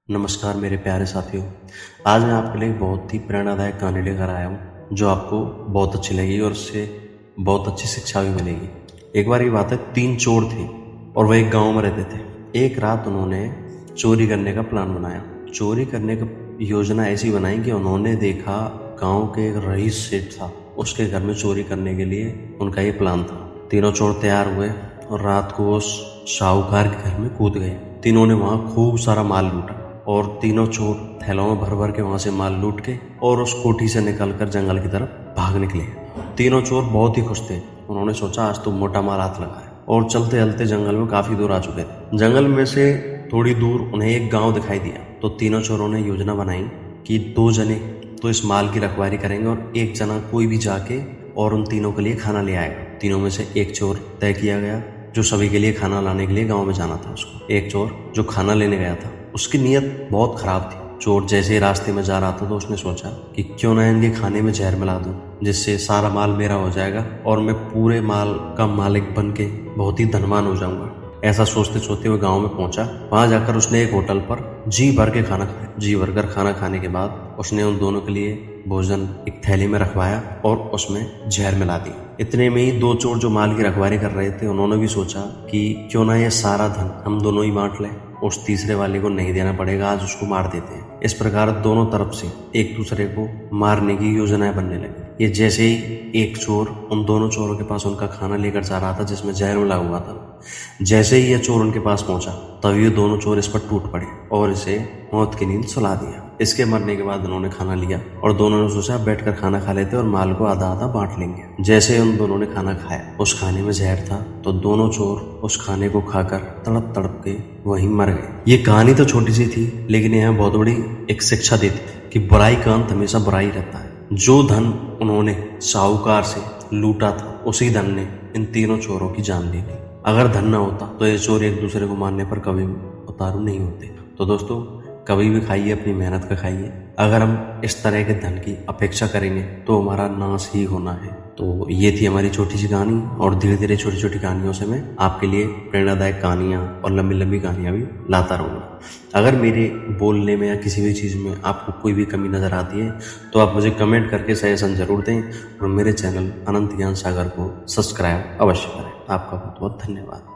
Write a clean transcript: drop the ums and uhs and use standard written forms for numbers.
नमस्कार मेरे प्यारे साथियों। आज मैं आपके लिए एक बहुत ही प्रेरणादायक कहानी लेकर आया हूँ जो आपको बहुत अच्छी लगेगी और उससे बहुत अच्छी शिक्षा भी मिलेगी। एक बार की बात है, 3 चोर थे और वह एक गांव में रहते थे। एक रात उन्होंने चोरी करने का प्लान बनाया। चोरी करने की योजना ऐसी बनाई कि उन्होंने देखा गाँव के एक रईस सेठ था, उसके घर में चोरी करने के लिए उनका ये प्लान था। तीनों चोर तैयार हुए और रात को उस साहूकार के घर में कूद गए। तीनों ने वहां खूब सारा माल लूटा और तीनों चोर थैलों में भर भर के वहां से माल लूट के और उस कोठी से निकलकर जंगल की तरफ भाग निकले। तीनों चोर बहुत ही खुश थे। उन्होंने सोचा आज तो मोटा माल हाथ लगा है, और चलते चलते जंगल में काफी दूर आ चुके थे। जंगल में से थोड़ी दूर उन्हें एक गांव दिखाई दिया। तो तीनों चोरों ने योजना बनाई कि 2 जने तो इस माल की रखवाली करेंगे और एक जना कोई भी जाके और उन तीनों के लिए खाना ले आएगा। तीनों में से एक चोर तय किया गया जो सभी के लिए खाना लाने के लिए गांव में जाना था। उसको एक चोर जो खाना लेने गया था, उसकी नीयत बहुत खराब थी। चोर जैसे ही रास्ते में जा रहा था तो उसने सोचा कि क्यों ना इनके खाने में जहर मिला दूं, जिससे सारा माल मेरा हो जाएगा और मैं पूरे माल का मालिक बन के बहुत ही धनवान हो जाऊंगा। ऐसा सोचते सोचते वो गांव में पहुंचा। वहां जाकर उसने एक होटल पर जी भर के खाना खाया। जी भर कर खाना खाने के बाद उसने उन दोनों के लिए भोजन एक थैली में रखवाया और उसमें जहर मिला दिया। इतने में ही 2 चोर जो माल की रखवाली कर रहे थे, उन्होंने भी सोचा कि क्यों ना ये सारा धन हम दोनों ही बांट लें, उस तीसरे वाले को नहीं देना पड़ेगा, आज उसको मार देते हैं। इस प्रकार दोनों तरफ से एक दूसरे को मारने की योजनाएं बनने लगी। ये जैसे ही एक चोर उन दोनों चोरों के पास उनका खाना लेकर जा रहा था जिसमें जहर मिला हुआ था, जैसे ही यह चोर उनके पास पहुंचा तभी ये दोनों चोर इस पर टूट पड़े और इसे मौत की नींद सुला दिया। इसके मरने के बाद उन्होंने खाना लिया और दोनों ने सोचा बैठकर खाना खा लेते और माल को आधा आधा बांट लेंगे। जैसे उन दोनों ने खाना खाया, उस खाने में जहर था, तो दोनों चोर उस खाने को खाकर तड़प तड़प के वहीं मर गए। ये कहानी तो छोटी सी थी, लेकिन यह बहुत बड़ी एक शिक्षा देती कि बुराई का अंत हमेशा बुराई रहता है। जो धन उन्होंने साहूकार से लूटा था, उसी धन ने इन तीनों चोरों की जान ले ली। अगर धन न होता तो ये चोर एक दूसरे को मारने पर कभी भी उतारू नहीं होते। तो दोस्तों, कभी भी खाइए, अपनी मेहनत का खाइए। अगर हम इस तरह के धन की अपेक्षा करेंगे तो हमारा नाश ही होना है। तो ये थी हमारी छोटी सी कहानी, और धीरे धीरे छोटी छोटी कहानियों से मैं आपके लिए प्रेरणादायक कहानियाँ और लंबी लंबी कहानियाँ भी लाता रहूँगा। अगर मेरे बोलने में या किसी भी चीज़ में आपको कोई भी कमी नज़र आती है तो आप मुझे कमेंट करके सजेशन जरूर दें, और मेरे चैनल अनंत ज्ञान सागर को सब्सक्राइब अवश्य करें। आपका बहुत बहुत धन्यवाद।